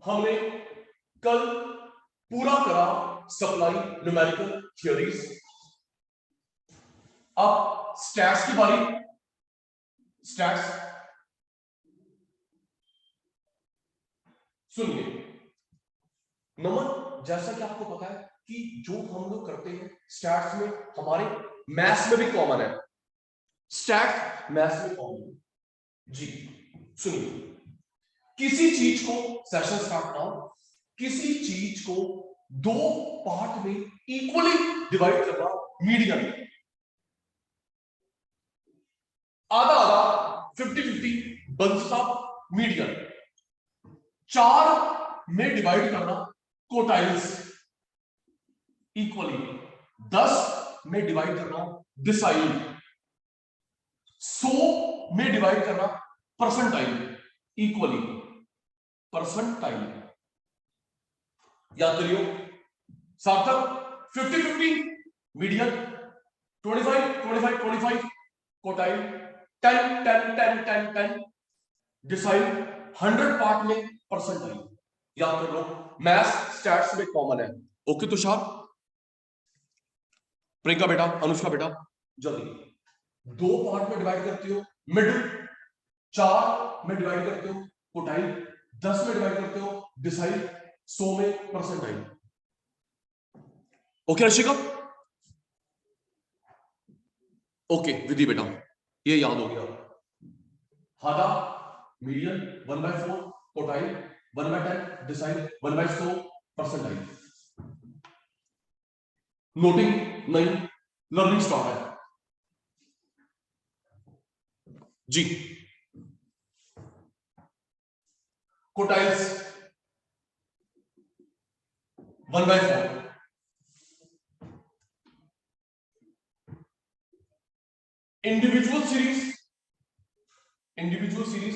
हमने कल पूरा करा सप्लाई न्यूमेरिकल थ्योरीज। अब स्टैट्स की बारी। स्टैट्स सुनिए नमन, जैसा कि आपको पता है कि जो हम लोग करते हैं स्टैट्स में, हमारे मैथ्स में भी कॉमन है। स्टैट मैथ्स में कॉमन जी। सुनिए, किसी चीज को सेशन स्टार्ट कराओ, किसी चीज को दो पार्ट में इक्वली डिवाइड करना, मीडियन आधा आधा 50-50 बंसता मीडियन। 4 में डिवाइड करना कोटाइल्स इक्वली। 10 में डिवाइड करना डिसाइल। 100 में डिवाइड करना परसेंटाइल इक्वली। परसेंटाइल याद करियो। सार्थक 50-50 मीडियन, 25-25 कोटाइल, 10-10-10-10 डिसाइल, 100 पार्ट में परसेंटाइल। याद कर लो, मैथ्स स्टैट्स में कॉमन है। ओके तुषार, प्रियंका बेटा, अनुष्का बेटा, जल्दी 2 पार्ट में डिवाइड करते हो मिडिल, 4 में डिवाइड करते हो कोटाइल, 10 में डिवाइड करते हो डिसाइल, 100 में percentile. Okay Rashika, okay Vidhi बेटा, ये याद हो गया। आधा median 1/4 quartile, 1/10 decile, 1/100 percentile. Nothing नहीं, लर्निंग स्टार्ट है जी। Quartiles 1/4, individual series, individual series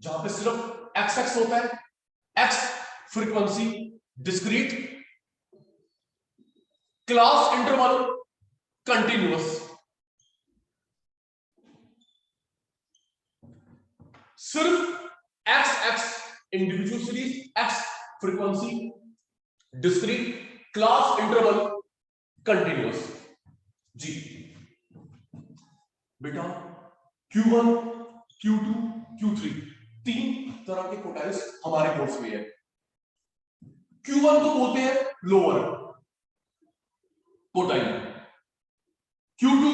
जहां पे सिर्फ एक्स एक्स होता है, X frequency discrete, class interval continuous. सिर्फ X X individual series, X frequency discrete, class interval continuous जी। बेटा Q1, Q2, Q3 3 तरह के कोटाइल्स हमारे कोर्स में है। Q1 को बोलते हैं lower quartile, Q2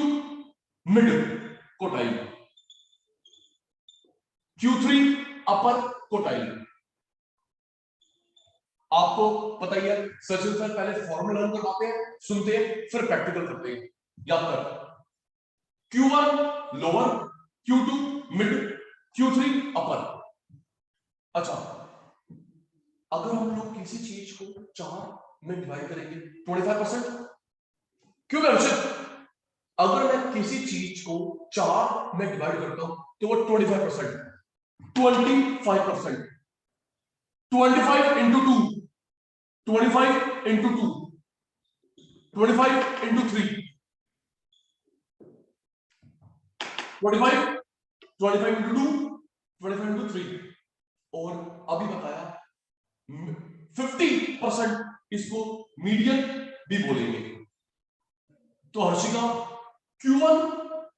mid quartile, Q3 अपर कोटाइल। आपको पता ही है, सचिन सर पहले फॉर्मूला लर्न करवाते हैं, सुनते हैं, फिर प्रैक्टिकल करते हैं। याद कर, Q1 lower, Q2 mid, Q3 अपर। अच्छा, अगर हम लोग किसी चीज को 4 में डिवाइड करेंगे 25%, क्यों अर्षित? अगर मैं किसी चीज को 4 में डिवाइड करता हूं तो वो 25%, 25%, 25 into 2, 25 into 2, 25 into 3, 25, 25 into 2, 25 into 3, और अभी बताया 50% इसको मीडियन भी बोलेंगे। तो हर्षिका Q1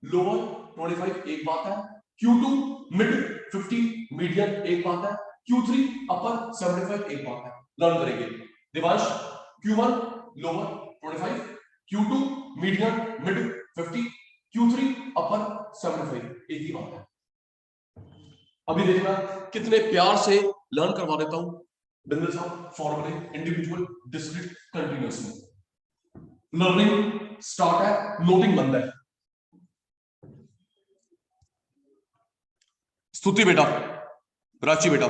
लोअर 25 एक बात है, Q2 मिड 50 मीडियन एक बात है, Q3 अपर 75 एक बात है। लर्न करेंगे। Divansh Q1 lower 25, Q2 median mid 50, Q3 अपर 75 एक ही बात है। अभी देखना कितने प्यार से लर्न करवा देता हूं बिंदु साहब फॉर्मूले इंडिविजुअल डिस्क्रीट कंटीन्यूअस में। लर्निंग स्टार्ट है, नोटिंग बंद है। स्तुति बेटा, प्राची बेटा,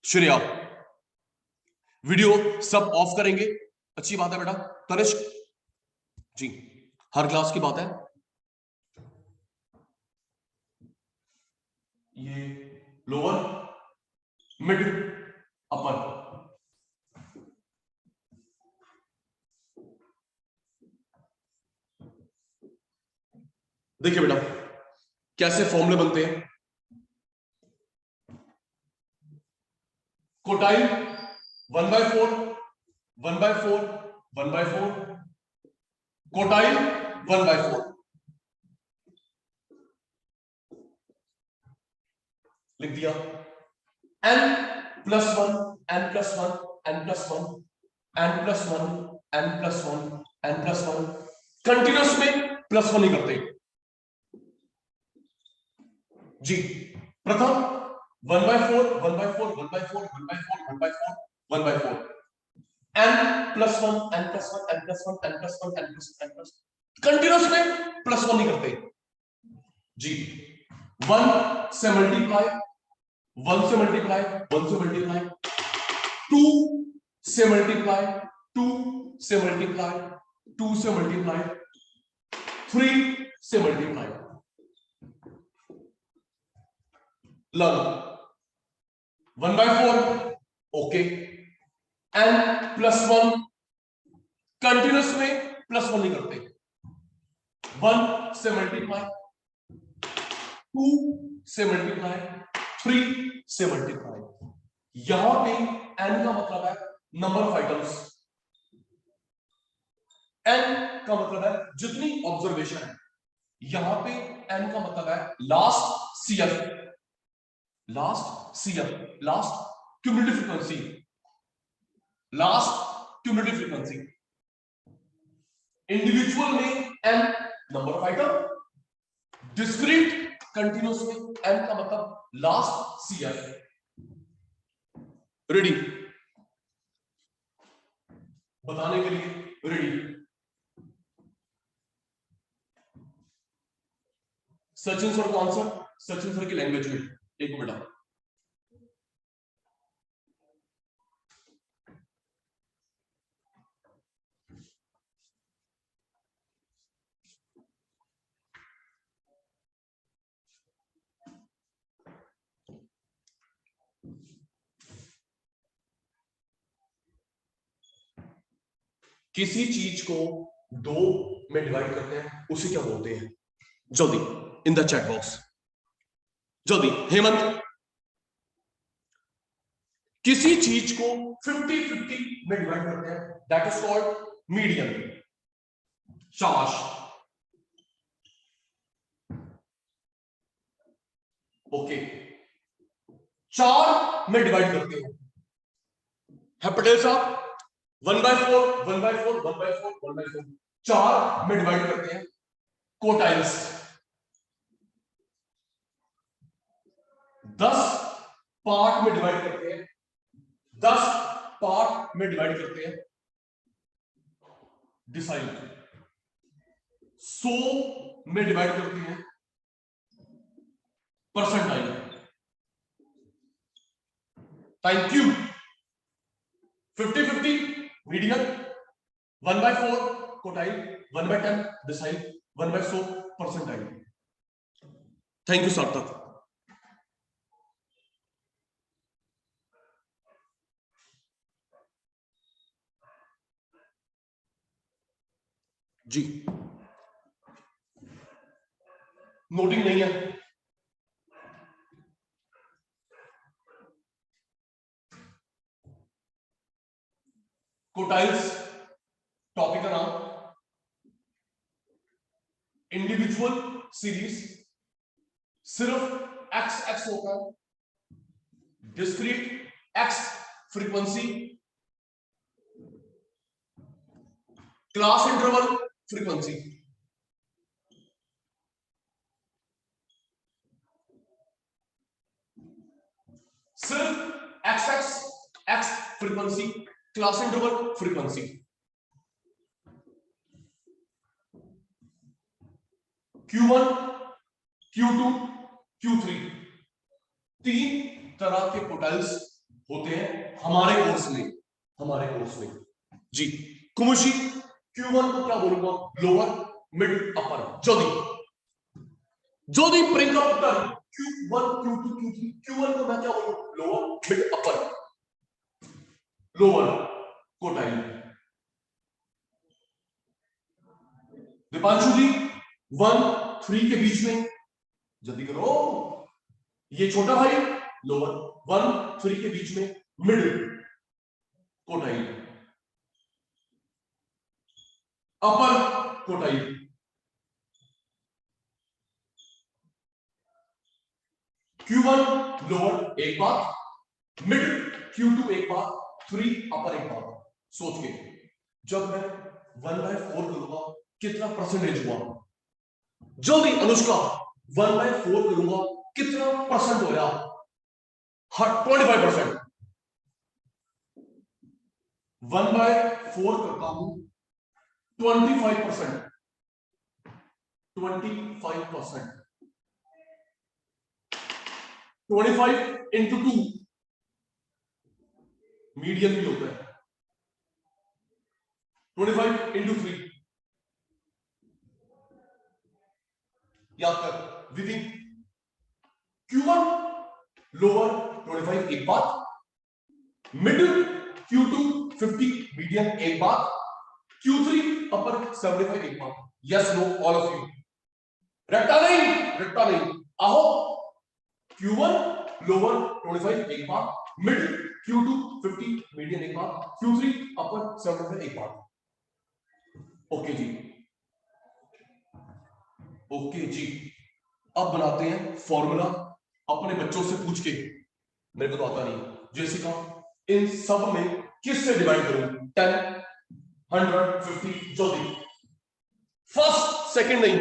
श्रेया, वीडियो सब ऑफ करेंगे, अच्छी बात है बेटा। तनिष्क जी, हर क्लास की बात है। ये लोअर मिड अपर, देखिए बेटा कैसे फॉर्मूले बनते हैं। कोटाइल 1/4 1/4 1/4 कोटाइल 1/4 लिख दिया। n+1 n+1 n+1 n+1 n+1 n+1 continuous में +1 ही करते जी। प्रथम 1/4 1/4 1/4 1/4 1/4 1/4 n+1 n+1 n+1 n+1 n+1 continuous में +1 नहीं करते जी। 1 से मल्टीप्लाई 1 से मल्टीप्लाई 1 से मल्टीप्लाई 2 से मल्टीप्लाई 2 से मल्टीप्लाई 2 से मल्टीप्लाई 3 से multiply learn 1/4 okay n+1 continuous में +1 नहीं करते 1 से मल्टीप्लाई 2 से मल्टीप्लाई 3 से मल्टीप्लाई यहां पे n का मतलब है नंबर ऑफ आइटम्स n का मतलब है जितनी ऑब्जर्वेशन है यहां पे n का मतलब है last CF last cumulative frequency last cumulative frequency individual में n number of item discrete continuous में n का मतलब लास्ट CF रेडी बताने के लिए रेडी सचिन सर का आंसर सचिन सर की लैंग्वेज में एक मिनट किसी चीज को दो में डिवाइड करते हैं उसे क्या बोलते हैं जल्दी इन द चैट बॉक्स जल्दी हेमंत किसी चीज को 50-50 में डिवाइड करते हैं दैट इज कॉल्ड मीडियन शाबाश ओके 4 में डिवाइड करते हैं है पटेल साहब 1/4 1/4 1/4 1/4 4 में डिवाइड करते हैं कोटाइल्स 10 पार्ट में डिवाइड करते हैं 10 पार्ट में डिवाइड करते हैं डिसाइल 100 में डिवाइड करते हैं percentile thank you 50-50 median 1/4 quartile 1/10 decile 1/100 percentile thank you Sarthak ji noting नहीं है कोटाइल्स टॉपिक का नाम इंडिविजुअल सीरीज सिर्फ x होता है discrete x frequency class interval frequency सिर्फ x frequency class interval frequency Q1 Q2 Q3 तीन तरह के कोटाइल्स होते हैं हमारे कोर्स में जी कुमुशी Q1 को क्या बोलूंगा lower mid upper Jyoti Priyanka उत्तर Q1 Q2 Q3 Q1 को मैं क्या बोलूं lower mid upper lower quartile Deepanshu ji 1-3 के बीच में जल्दी करो ये छोटा भाई लोअर 1-3 के बीच में मिडिल कोटाइल, अपर कोटाइल, Q1 लोअर एक बात, मिडिल Q2 एक बात, 3 अपर एक बात। सोच के जब मैं 1/4 करूंगा कितना परसेंटेज हुआ? जल्दी अनुष्का 1/4 करूंगा कितना परसेंट होया? 25%। 1/4 करता हूं 25%, 25%, 25 into 2 मीडियम भी होता है, 25 into 3 याद कर विधि। Q1 लोअर 25 एक बात, मिडिल Q2 50 मीडियम एक बात, Q3 अपर 75 एक बात। Yes know all of you? रट्टा नहीं आओ। Q1 लोअर 25 एक बात, मिडिल Q2 50 मीडियम एक बात, Q3 अपर 75 एक बात। ओके जी, ओके जी। अब बनाते हैं फॉर्मूला अपने बच्चों से पूछ के, मेरे को तो आता नहीं। जेसिका इन सब में किससे डिवाइड करूं? 10, 100, 50 जो दी फर्स्ट सेकंड नहीं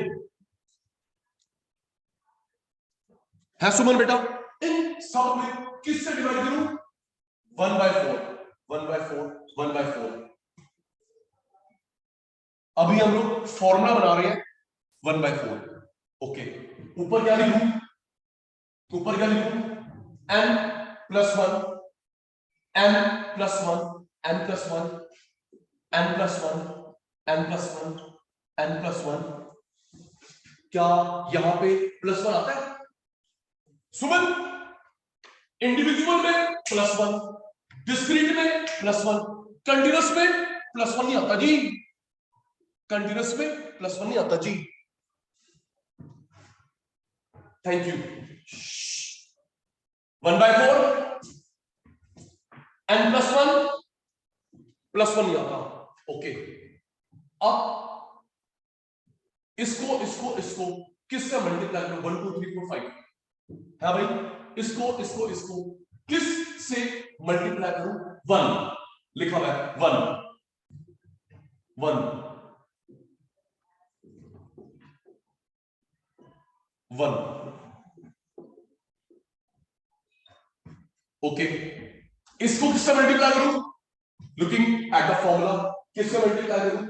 है। सुमन बेटा इन सब में किससे डिवाइड करूं? 1/4, 1/4, 1/4। अभी हम लोग फॉर्मूला बना रहे हैं 1/4। ओके, ऊपर क्या लिखूं? ऊपर क्या लिखूं? n + 1, n + 1, n + 1, n + 1, n + 1, n + 1। क्या यहां पे +1 आता है? सुमन इंडिविजुअल में +1, डिस्क्रीट में +1, कंटीन्यूअस में +1 नहीं आता जी। कंटीन्यूअस में +1 नहीं आता जी। Thank you. 1/4 n + 1 +1 नहीं आता। ओके, अब इसको किससे मल्टीप्लाई करो? 1 2 3 4 5 है भाई। इसको किस से मल्टीप्लाई करूं? 1 लिखा हुआ है, 1 1 1। ओके, इसको किससे मल्टीप्लाई करूं? लुकिंग एट द फॉर्मूला, किससे मल्टीप्लाई करूं?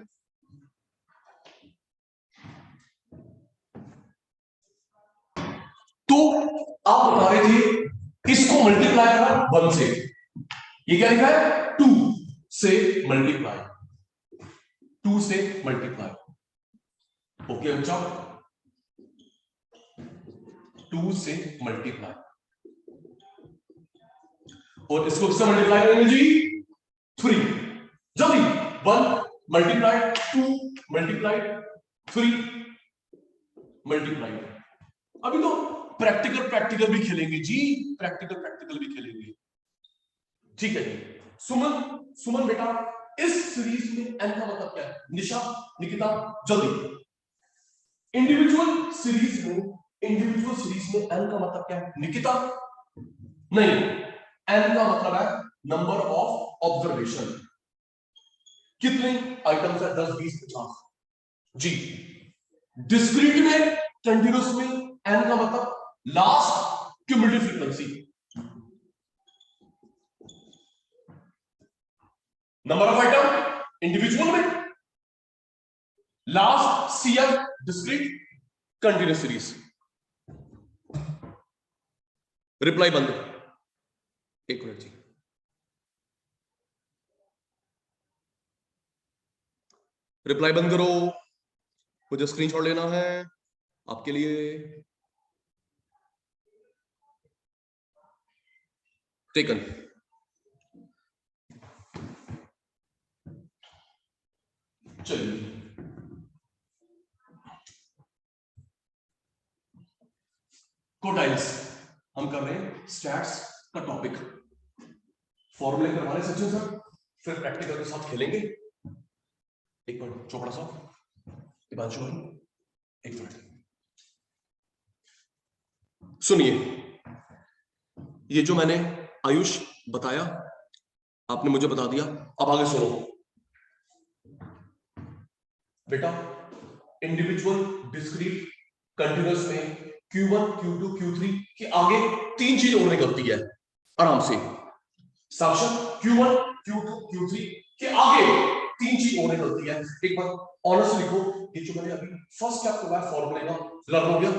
तो आप बता रहे थे इसको मल्टीप्लाई करा 1 से, ये क्या लिखा है? 2 से मल्टीप्लाई, 2 से मल्टीप्लाई। ओके बच्चा, 2 से मल्टीप्लाई, और इसको किससे मल्टीप्लाई करेंगे जी? 3। जल्दी 1 मल्टीप्लाई, 2 मल्टीप्लाई, 3 मल्टीप्लाई। अभी तो प्रैक्टिकल भी खेलेंगे जी, प्रैक्टिकल भी खेलेंगे। ठीक है जी। सुमन बेटा इस सीरीज में n का मतलब क्या है? निशा, निकिता जल्दी। इंडिविजुअल सीरीज में n का मतलब क्या है? निकिता नहीं, n का मतलब है नंबर ऑफ ऑब्जर्वेशन। कितने आइटम्स है? 10, 20, 50 जी। डिस्क्रीट में, कंटीन्यूअस में n का मतलब last cumulative frequency, number of item individual में, last CF discrete, continuous series. Reply बंद, एक मिनट जी। रिप्लाई बंद करो, मुझे स्क्रीनशॉट लेना है आपके लिए। टेकन। चलिए कोटाइल्स हम कर रहे हैं, स्टैट्स का टॉपिक। फॉर्मूले करवाने सचिन सर, फिर प्रैक्टिकल के साथ खेलेंगे। एक मिनट चोपड़ा साहब, दिपांशु भाई एक मिनट सुनिए। ये जो मैंने आयुष बताया आपने मुझे बता दिया, अब आगे सुनो बेटा। इंडिविजुअल डिस्क्रीट कंटिन्यूअस में Q1 Q2 Q3 के आगे तीन चीज और निकलती है आराम से। साक्षर Q1 Q2 Q3 के आगे तीन चीज और निकलती है। एक बार ऑनर्स लिखो, ये जो मैंने अभी फर्स्ट चैप्टर का फॉर्मूले का लर्न हो गया,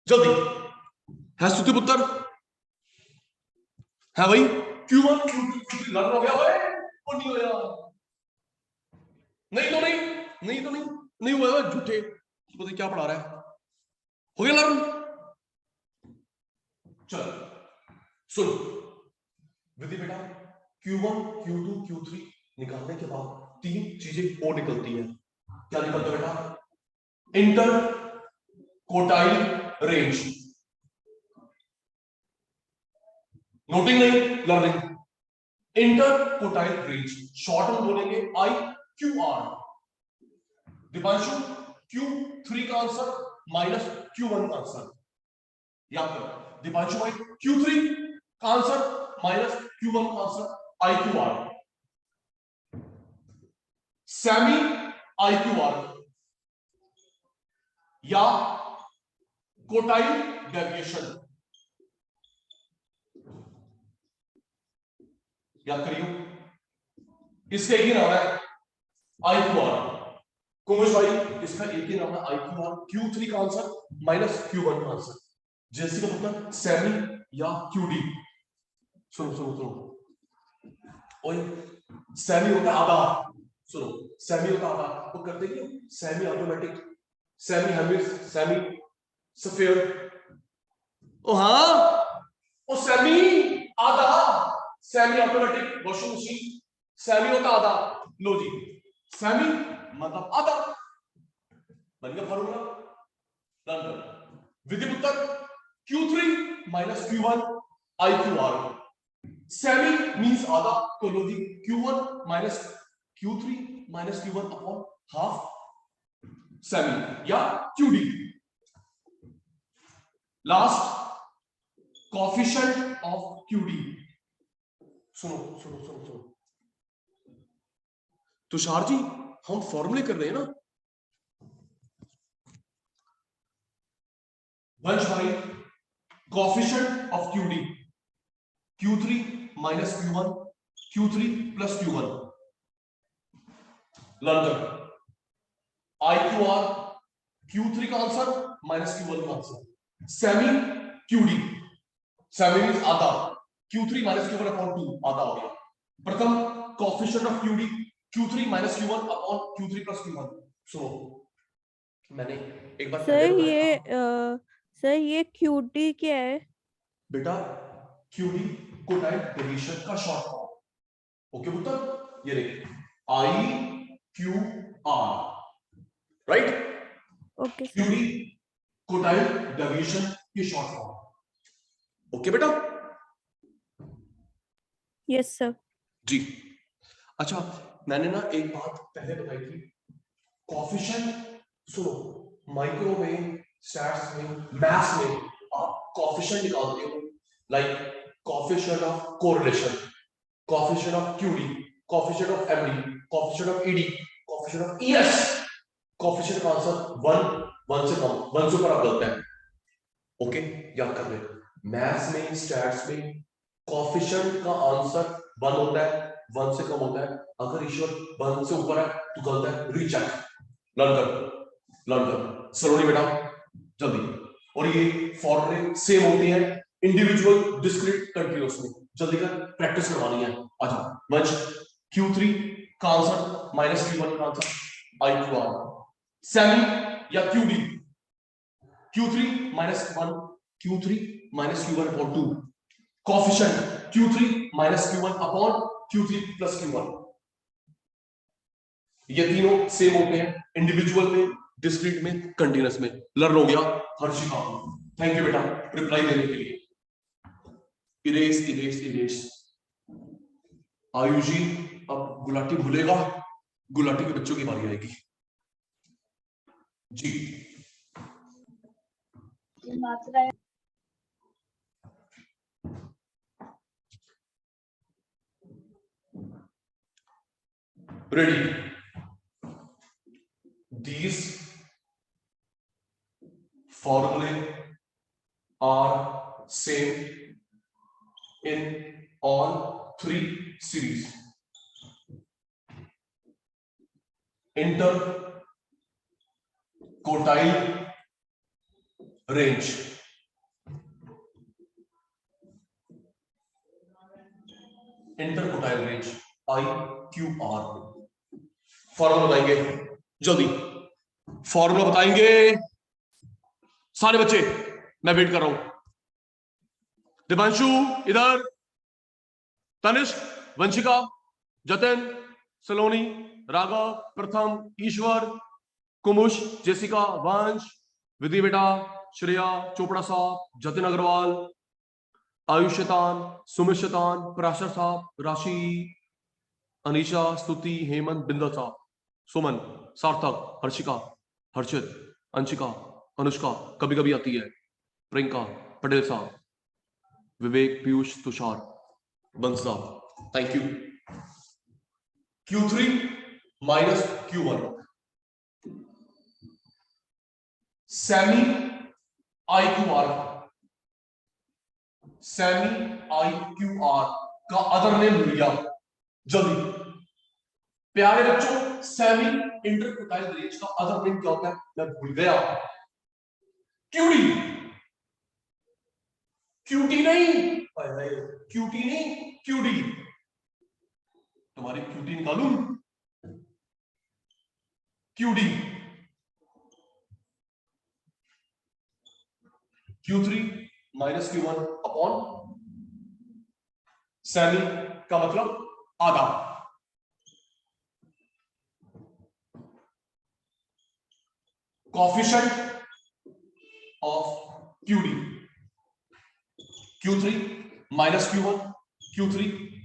जल्दी है स्तुति पुत्र, है भाई Q1 Q2 Q3 लर्न हो गया भाई? और नहीं होया? नहीं तो नहीं हुआ है, झूठे पता क्या पढ़ा रहा है। हो गया लर्न? चल सुन विधि बेटा, Q1 Q2 Q3 निकालने के बाद तीन चीजें और निकलती हैं। क्या निकलता है बेटा? इंटर कोटाइल रेंज, नोटिंग नहीं learning. Inter quartile range short में बोलेंगे IQR। दीपांशु Q3 का आंसर माइनस Q1 का आंसर याद कर। दीपांशु भाई Q3 का आंसर माइनस Q1 का आंसर IQR। सेमी IQR या कोटाइल डेविएशन याद करियो, इसका एक ही नाम है IQR। कुमेश भाई इसका एक ही नाम है IQR। Q3 का आंसर माइनस Q1 का आंसर। जैसे का मतलब सेमी या QD। सुनो सुनो सुनो, ओए सेमी होता आधा, सुनो सेमी होता आधा, तो करते क्यों? सेमी ऑटोमेटिक, सेमी हेमिस, सेमी स्फीयर। ओ हाँ, ओ सेमी आधा, semi automatic washing machine, semi होता आधा। लो जी, सेमी मतलब आधा, बन गया फॉर्मूला। डन कर विधि पुत्र, Q3 minus Q1 IQR। Semi means आधा, तो लो जी Q1 minus Q3 minus Q1 upon half semi या QD। Last coefficient of QD। सुनो सुनो सुनो सुनो तुषार जी, हम फॉर्मूले कर रहे हैं ना। वंश भाई coefficient of QD, Q3 minus Q1, Q3 plus Q1। Learn कर IQR, Q3 का आंसर माइनस Q1 का answer. Semi QD, semi means आधा, Q3 माइनस Q1 अपॉन 2 आधा हो गया। प्रथम coefficient of QD Q3 minus Q1 upon Q3 plus Q1। सुनो मैंने एक बार पहले बताया था सर ये QD क्या है बेटा? QD कोटाइल डेविएशन का शॉर्ट फॉर्म। ओके पुत्र, ये देख IQR, right? Okay QD quartile deviation की शॉर्ट फॉर्म। ओके बेटा? यस सर जी। अच्छा मैंने ना एक बात पहले बताई थी, कोएफिशिएंट। सुनो माइक्रो में, स्टैट्स में, मैथ्स में आप कोएफिशिएंट निकालते हो, like coefficient of correlation, coefficient of QD, coefficient of MD, coefficient of ED, coefficient of ES। Coefficient का आंसर 1 से कम, 1 से ऊपर आप गलत है। ओके याद कर ले, मैथ्स में, स्टैट्स में कोएफिशिएंट का आंसर 1 होता है, 1 से कम होता है। अगर ईश्वर 1 से ऊपर है तो गलत है, रीचेक। लर्न कर सलोनी बेटा जल्दी। और ये फॉर्मूले सेम होते हैं इंडिविजुअल डिस्क्रीट कंटिन्यूअस में। जल्दी कर, प्रैक्टिस करवानी है। अच्छा वंश, Q3 का आंसर माइनस Q1 का आंसर IQR। सेमी या QD, Q3 minus Q1, Q3 minus Q1 upon 2। Coefficient Q3 minus Q1 upon Q3 plus Q1। ये तीनों सेम होते हैं इंडिविजुअल में, डिस्क्रीट में, कंटीन्यूअस में। लर्न हो गया हर्षिका? थैंक यू बेटा रिप्लाई देने के लिए। इरेज इरेज इरेज आयुष जी, अब गुलाटी भूलेगा, गुलाटी के बच्चों की बारी आएगी जी। Ready? These formulae are same in all three series. Interquartile range. Interquartile range IQR. Formula बताएंगे जल्दी, फॉर्मूला बताएंगे सारे बच्चे, मैं वेट कर रहा हूं। दिपांशु इधर, तनिष्क, वंशिका, जतिन, सलोनी, राघव, प्रथम, ईश्वर, कुमुश, जेसिका, वंश, विधि बेटा, श्रेया, चोपड़ा साहब, जतिन अग्रवाल, आयुष शैतान, सुमित शैतान, पराशर साहब, राशि, अनीशा, स्तुति, हेमंत, बिंदल साहब, सुमन, सार्थक, हर्षिका, हर्षित, अंशिका, अनुष्का, कभी कभी आती है, प्रियंका, पटेल साहब, विवेक, पीयूष, तुषार, बंस साहब, thank you. Q3 minus Q1, semi IQR, semi IQR का अदर नेम भूल गया, जल्दी प्यारे बच्चों, सेमी इंटरक्वार्टाइल रेंज का अदर नेम क्या होता है, मैं भूल गया। क्यूडी, क्यूटी नहीं, क्यूटी नहीं, क्यूडी, तुम्हारी क्यूटी निकालूं, QD, Q3 minus Q1 upon semi का मतलब आधा, coefficient of QD Q3 minus Q1, Q3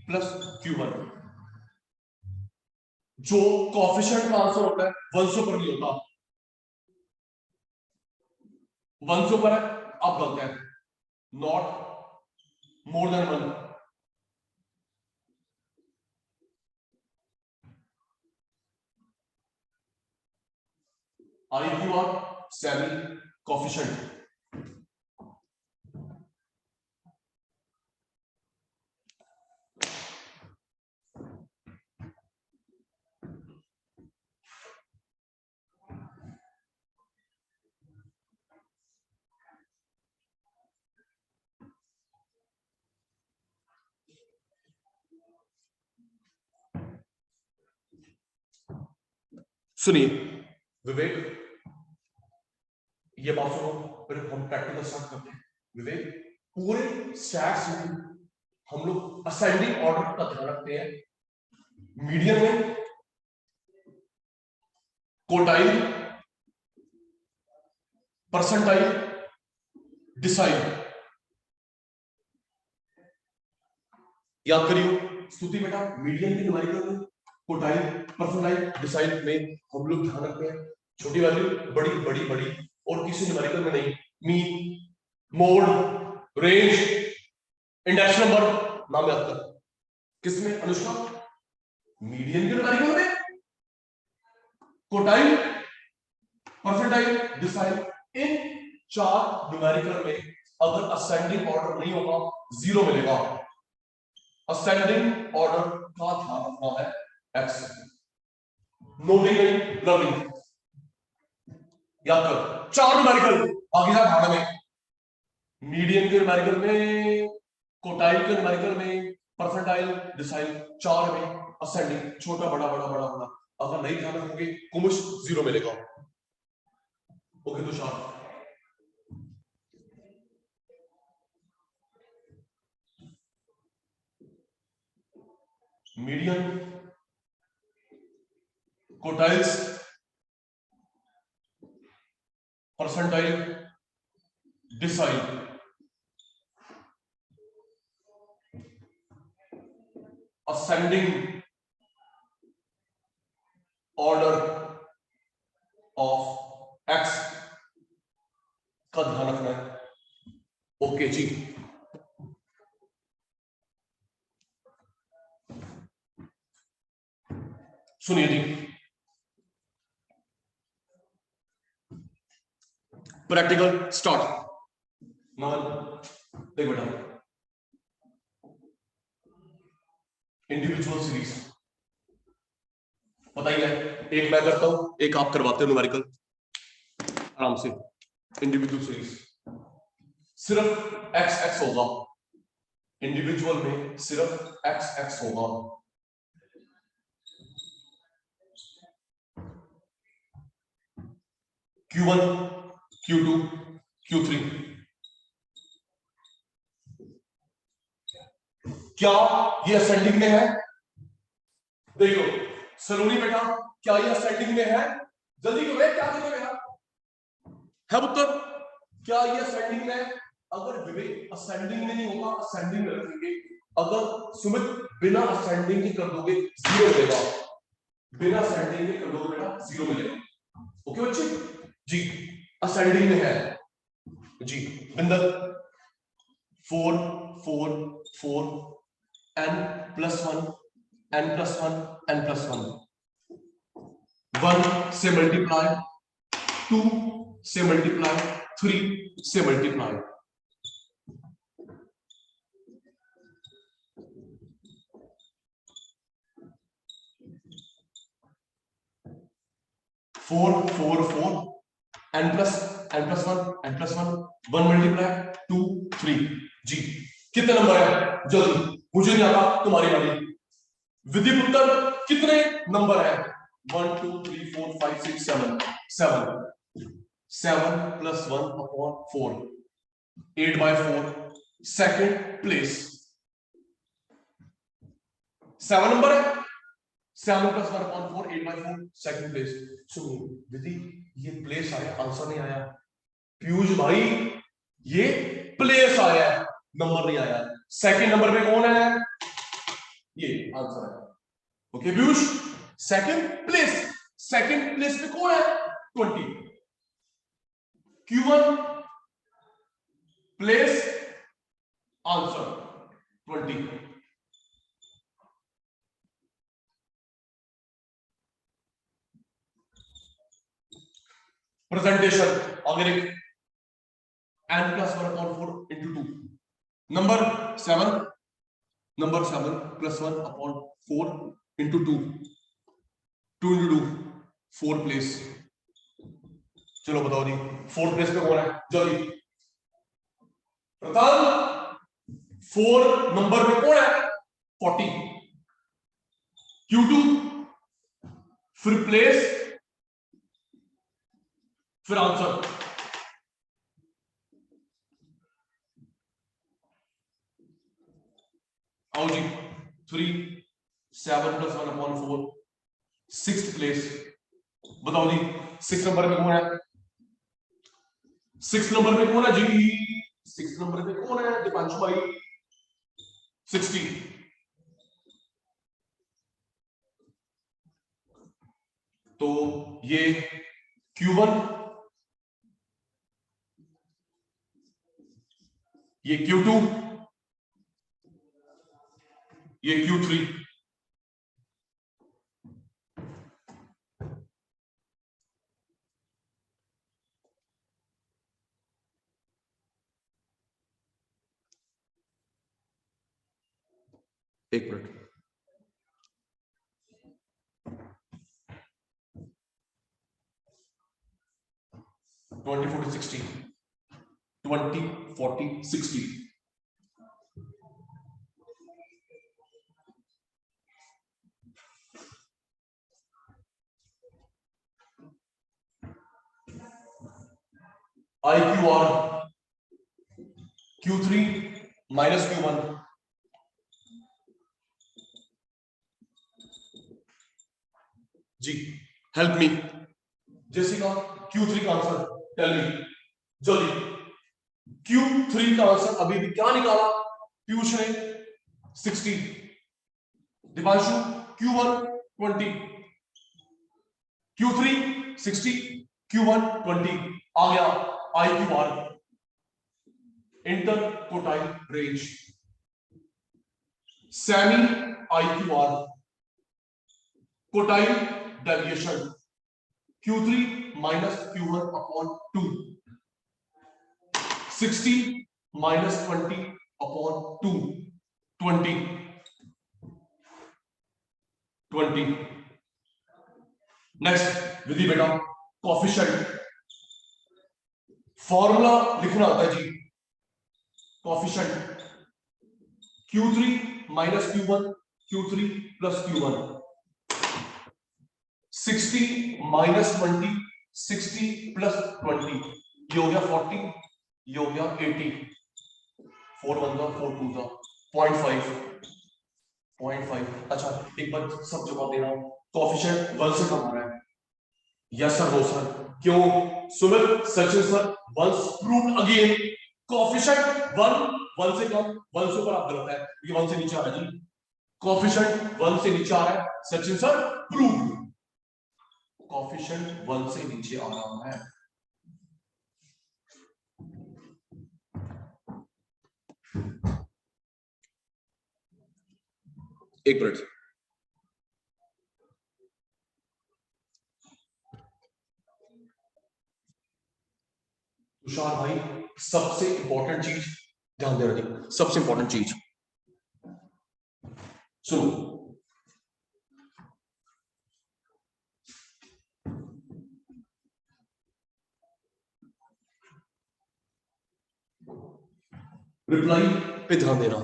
plus Q1, जो कोफिशिएंट का आंसर होता है 100 पर नहीं होता, 100 पर है, अब गलत है, not more than 1, IQR semi coefficient. सुनिए विवेक, ये बात सुनो, फिर हम प्रैक्टिकल स्टार्ट करते हैं। विवेक, पूरे स्टैट्स में हम लोग असेंडिंग ऑर्डर का ध्यान रखते हैं, मीडियन में क्वार्टाइल, परसेंटाइल, डिसाइल, याद करियो स्तुति बेटा, मीडियन के न्यूमेरिकल में क्वार्टाइल, परसेंटाइल, डिसाइल में हम लोग ध्यान रखते हैं छोटी वैल्यू, बड़ी बड़ी बड़ी, और किसी न्यूमेरिकल में नहीं, mean, mode, range, index number, नाम याद कर। किसमें अनुष्का? मीडियन के न्यूमेरिकल में क्वार्टाइल, परसेंटाइल, डिसाइल, इन चार न्यूमेरिकल में अगर असेंडिंग ऑर्डर नहीं होगा जीरो मिलेगा। असेंडिंग ऑर्डर का ध्यान रखना है, एक्स नोटिंग नहीं, लर्निंग, याद कर चार न्यूमेरिकल, आगे जा भाग में, मीडियन के न्यूमेरिकल में, क्वार्टाइल के न्यूमेरिकल में, परसेंटाइल, डिसाइल, चार में असेंडिंग, छोटा बड़ा बड़ा बड़ा बड़ा, अगर नहीं ध्यान रखोगे कुमुश जीरो मिलेगा। Okay Tushar, median, quartiles, percentile, decile, ascending order of x का ध्यान रखना है। ओके जी, सुनिए जी, प्रैक्टिकल स्टार्ट। नमन देख बेटा, इंडिविजुअल सीरीज बताइए, एक मैं करता हूं, एक आप करवाते हो न्यूमेरिकल आराम से। इंडिविजुअल सीरीज सिर्फ एक्स एक्स होगा, इंडिविजुअल में सिर्फ एक्स एक्स होगा। Q1, Q2, Q3, क्या ये असेंडिंग में है? देखो सलोनी बेटा, क्या ये असेंडिंग में है? जल्दी करो, क्या देखो बेटा है उत्तर, क्या ये असेंडिंग में है? अगर विवेक असेंडिंग में नहीं होगा, असेंडिंग में रखेंगे। अगर सुमित बिना असेंडिंग के कर दोगे, जीरो मिलेगा। बिना असेंडिंग के कर दोगे बेटा, जीरो मिलेगा। ओके बच्चे जी, असेंडिंग में है जी। बिंदल 4 4 4 n + 1 n + 1 n + 1, 1 से मल्टीप्लाई, 2 से मल्टीप्लाई, 3 से multiply. Four four four n + 1 n + 1 1 multiply 2 3 जी। कितने नंबर है? जल्दी, मुझे नहीं आता, तुम्हारी बारी। विधि पुत्र कितने नंबर है? 1 2 3 4 5 6 7 7 + 1/4 8/4 सेकंड प्लेस। 7 नंबर है, 7 + 1/4 8/4 सेकंड प्लेस। सुनिए विधि, ये प्लेस आया, आंसर नहीं आया। पीयूष भाई ये प्लेस आया, नंबर नहीं आया। सेकंड नंबर पे कौन है? ये आंसर है। ओके पीयूष, सेकंड प्लेस पे कौन है? 20। Q1 place, answer 20। प्रेजेंटेशन अगर एक n + 1/4 × 2 नंबर 7 + 1/4 × 2 2 × 2 4 प्लेस। चलो बताओ जी, 4th प्लेस पे कौन है? जल्दी प्रथम 4 नंबर पे कौन है? 40। Q2 फिर प्लेस, फिर आंसर। आओ जी, 3 7 + 1/4 6th प्लेस। बताओ जी 6 नंबर पे कौन है? 6 नंबर पे कौन है जी? 6 नंबर पे कौन है दीपांशु भाई? 60। तो ये Q1, ये Q2, ये Q3। एक minute, twenty 40 60 20 40 60। IQR Q3 - Q1। जी हेल्प मी जेसिका, Q3 का आंसर टेल मी जल्दी। Q3 का आंसर अभी भी क्या निकाला पीयूष ने? 60। दीपांशु Q1 20, Q3 60, Q1 20 आ गया IQR inter quartile range, semi IQR quartile deviation Q3 minus Q1 upon 2, 60 minus 20 upon 2, 20, 20. Next विधि बेटा, कोफिशिएंट फॉर्मूला लिखना होता है जी, coefficient Q3 minus Q1, Q3 plus Q1, 60 minus 20, 60 plus 20, ये हो गया 40, ये हो गया 80, 4 1 का 4 2 का 0.5, 0.5. अच्छा एक बार सब जवाब दे रहा हूं, कोफिशिएंट 1 से कम आ रहा है, यस सर नो सर, क्यों Sumit Sachin sir once proved again, coefficient 1 से कम, 1 से ऊपर आप गलत है, ये 1 से नीचे आ रहा है जी, कोफिशिएंट 1 से नीचे आ रहा है सचिन सर प्रूव्ड, कोफिशिएंट 1 से नीचे आ रहा है। एक मिनट, तुषार भाई सबसे इंपॉर्टेंट चीज ध्यान देना, सबसे इंपॉर्टेंट चीज सुनो, रिप्लाई पे ध्यान देना।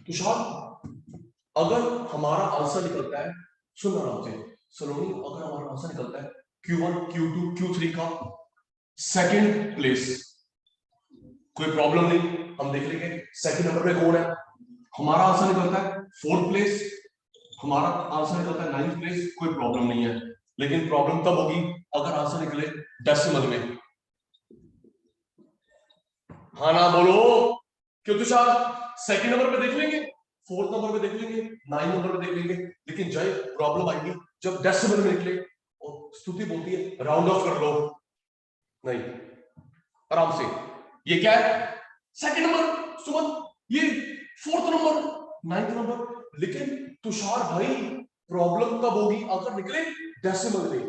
तुषार अगर हमारा आंसर निकलता है, सुन रहा हूं सलोनी, अगर हमारा आंसर निकलता है Q1 Q2 Q3 का सेकंड प्लेस, कोई प्रॉब्लम नहीं, हम देख लेंगे सेकंड नंबर पे कौन है, हमारा आंसर निकलता है 4th प्लेस, हमारा आंसर निकलता है 9th प्लेस, कोई प्रॉब्लम नहीं है, लेकिन प्रॉब्लम तब होगी अगर आंसर निकले डेसिमल में। हाँ ना बोलो, क्यों तुषार सेकंड नंबर पे देख लेंगे, 4th नंबर पे देख लेंगे, 9th नंबर पे देख लेंगे, लेकिन जय प्रॉब्लम आएगी जब डेसिमल में निकले और स्तुति बोलती है राउंड ऑफ कर लो, नहीं आराम से, ये क्या है सेकंड नंबर सुमन, ये 4th नंबर 9th नंबर, लेकिन तुषार भाई प्रॉब्लम कब होगी अगर निकले डेसिमल में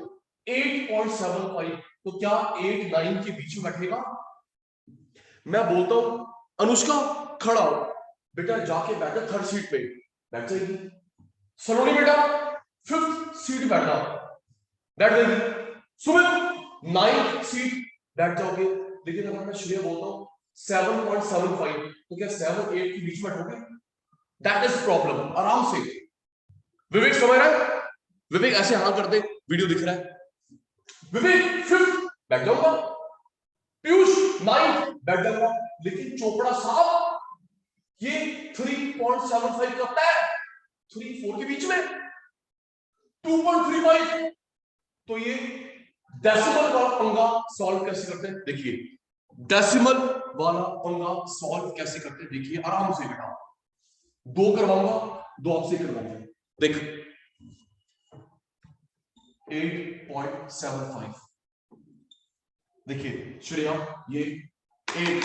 8.75, तो क्या 8 9 के बीच में बैठेगा, मैं बोलता हूं अनुष्का खड़ा हो बेटा, जाके बैठा 3rd सीट पे, बैठ जाएगी, सलोनी बेटा 5th सीट बैठना, बैठ जाएगी, सुमित 9th सीट बैठ जाओगे, लेकिन अगर मैं श्रेय बोलता हूं 7.75, तो क्या 7 8 के बीच में बैठोगे, दैट इज प्रॉब्लम, आराम से। विवेक समझ रहा है, विवेक ऐसे हाँ कर दे, वीडियो दिख रहा है, विवेक 5th बैठ जाऊंगा, पीयूष 9th बैठ जाऊंगा, लेकिन चोपड़ा साहब ये 3.75 करता है, 3 4 के बीच में 2.35, तो ये डेसिमल वाला पंगा सॉल्व कैसे करते हैं, देखिए डेसिमल वाला पंगा सॉल्व कैसे करते हैं, देखिए आराम से बेटा, 2 करवाऊंगा, 2 आपसे करवाऊंगा, देख 8.75, देखिए श्रेया ये 8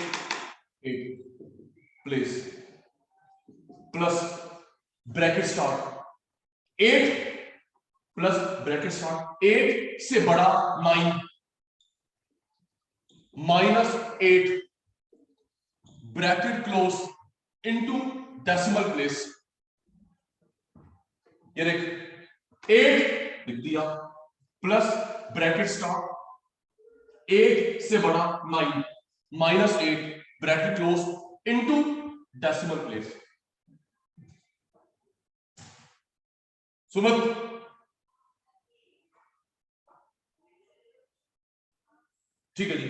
place plus bracket start 8 plus bracket start 8 से बड़ा 9 minus 8 bracket close into decimal place, ये देख 8 लिख दिया प्लस ब्रैकेट स्टार्ट 8 से बड़ा 9 minus 8 bracket close into decimal place, Sumat ठीक है जी,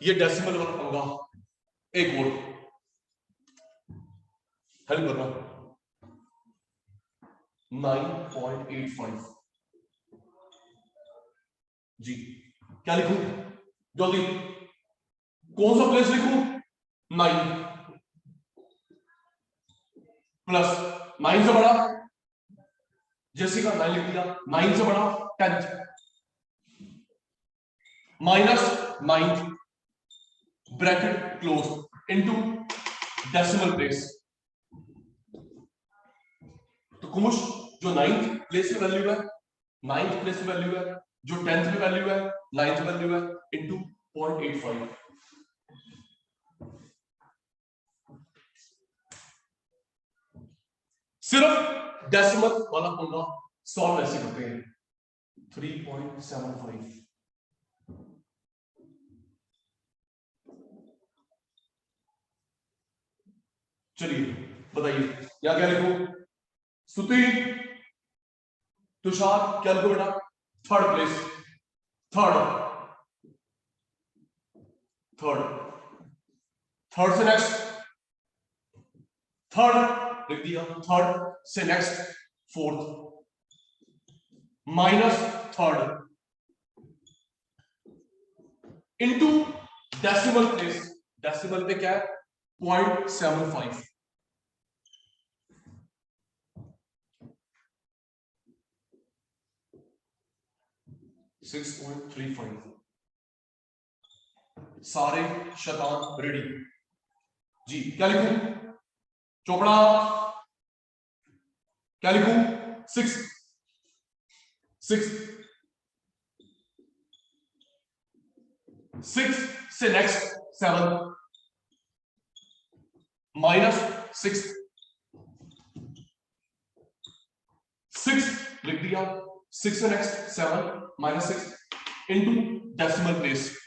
ये डेसिमल वाला पंगा एक और हेल्प करना, 9.85 जी, क्या लिखूं जल्दी, कौन सा प्लेस लिखूं, 9, प्लस 9 से बड़ा जैसे का 9 लिख दिया, 9 से बड़ा 10th minus 9 bracket close into decimal place. तो कुमुश जो 9th प्लेस पे वैल्यू है, 9th प्लेस पे वैल्यू है, जो 10th पे वैल्यू है, 9th वैल्यू है इनटू 0.85। सिर्फ डेसिमल वाला पंगा सॉल्व ऐसे करते हैं। 3.75 चलिए बताइए यहां क्या लिखूं? स्तुति तुषार क्या लिखो बेटा? थर्ड प्लेस, थर्ड से नेक्स्ट, थर्ड लिख दिया, थर्ड से next fourth minus third into decimal place. Decimal पे क्या है? 0.75। 6.35 सारे शतान रेडी जी। क्या लिखूं? चोपड़ा क्या लिखूं? 6 से नेक्स्ट 7 माइनस 6 लिख दिया, 6 से next 7 minus 6 into decimal place.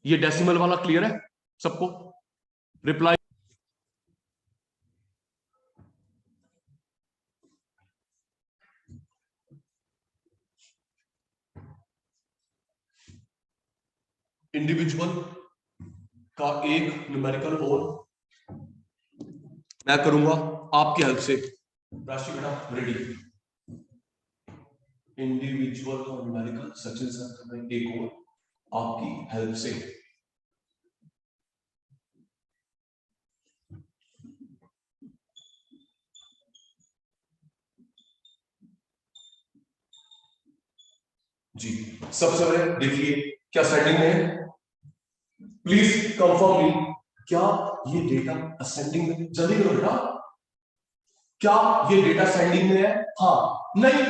ये डेसिमल वाला क्लियर है सबको? रिप्लाई इंडिविजुअल का एक न्यूमेरिकल और मैं करूंगा आपकी हेल्प से। राशि बेटा रेडी। इंडिविजुअल का न्यूमेरिकल सचिन सर में एक और आपकी हेल्प से। जी सबसे पहले देखिए क्या सेटिंग में है, प्लीज कंफर्म मी। क्या ये डेटा असेंडिंग में? जल्दी करो बेटा, क्या ये डेटा सेंडिंग में है? हाँ नहीं,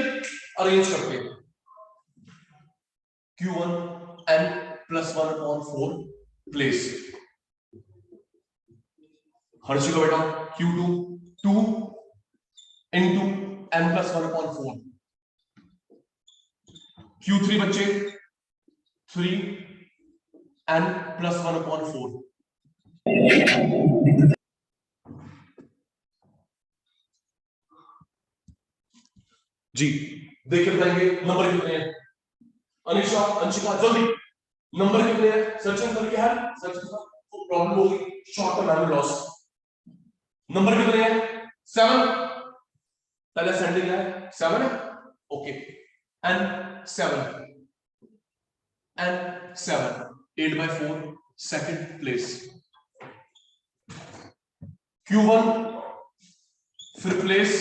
अरेंज करते हैं। Q1 n + 1/4 place. हर्षिका बेटा Q2 2 into n + 1/4। Q3 बच्चे 3 n + 1/4। जी देखिए बताएंगे नंबर कितने हैं? अनिशा अंशिका जल्दी नंबर कितने हैं? सचिन सर क्या है? सचिन सर को प्रॉब्लम होगी short term memory loss. Number कितने हैं? 7 पहले सेंडिंग है 7 है okay n 7 8/4 second place. Q1 फिर प्लेस।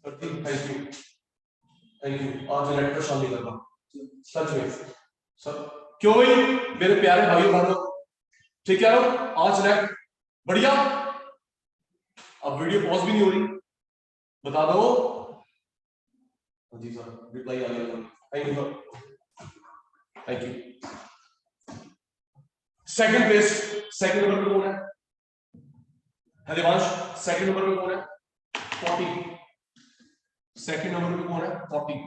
थैंक यू आज नेट पर शामिल करना सच में सर। क्यों भाई मेरे प्यारे भाइयों बहनों, ठीक है आज नेट बढ़िया। अब वीडियो पॉज भी नहीं हो रही, बता दो। जी सर रिप्लाई आ गया। Thank you sir, thank you. Second place, second number पे कौन है? हरिवंश सेकंड नंबर पे कौन है? 40। सेकंड नंबर पे कौन है? 40।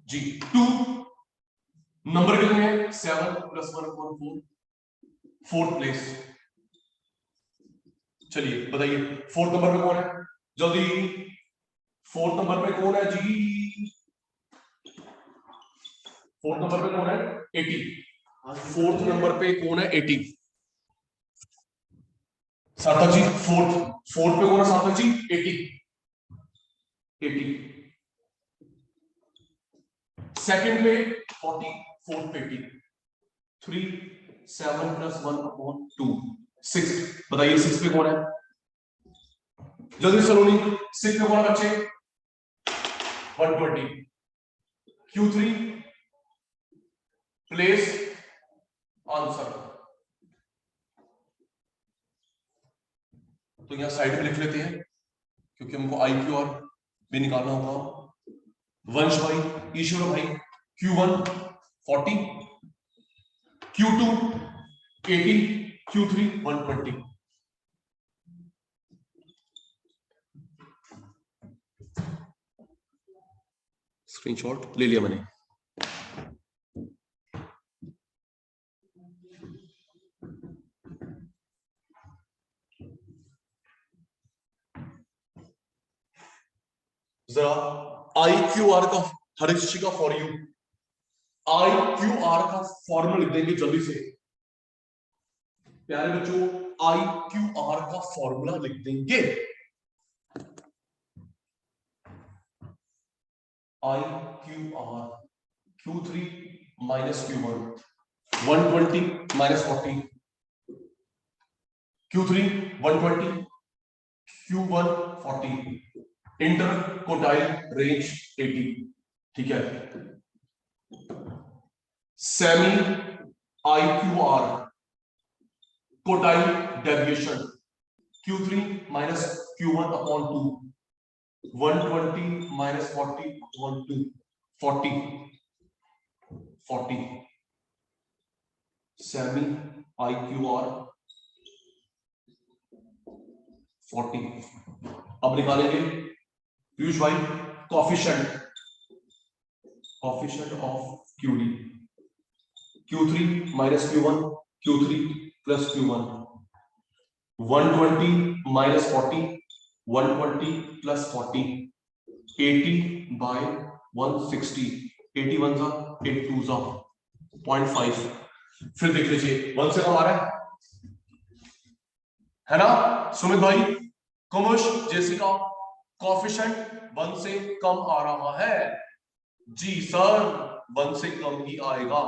जी 2 नंबर कितने हैं? 7 + 1/4 फोर्थ प्लेस। चलिए बताइए फोर्थ नंबर पे कौन है? जल्दी फोर्थ नंबर पे कौन है जी? फोर्थ नंबर पे कौन है? 80। फोर्थ नंबर पे कौन है? 80। सार्थक जी फोर्थ पे कौन है सार्थक जी? 80 सेकंड पे 40, फोर्थ पे 80, 3 7 + 1 अपॉन 2 6। बताइए 6 पे कौन है? जल्दी सलोनी 6 पे कौन है बच्चे? 120। Q3 place answer. तो यहां साइड में लिख लेते हैं क्योंकि हमको IQR भी निकालना होगा। वंश भाई, ईश्वर भाई, Q1 40, Q2 80, Q3 120। स्क्रीनशॉट ले लिया मैंने। जरा IQR का हर किसी का फॉर यू, IQR का फॉर्मूला लिख देंगे जल्दी से प्यारे बच्चों। IQR का फॉर्मूला लिख देंगे। IQR Q3 minus Q1 120 minus 40, Q3 120, Q1 40, inter quartile range 80। ठीक है। Semi IQR quartile deviation Q3 minus Q1 upon 2, 120 minus 40 upon 2, 40 semi IQR 40। अब निकालेंगे पीयूष भाई coefficient of QD, Q3 minus Q1, Q3 plus Q1, 120 minus 40, 120 plus 40, 80 by 160, 81 जा 82 जा 0.5। फिर देख लीजिए 1 से कम आ रहा है ना सुमित भाई? कुमुश जेसिका कोफिशिएंट 1 से कम आ रहा है? जी सर 1 से कम ही आएगा।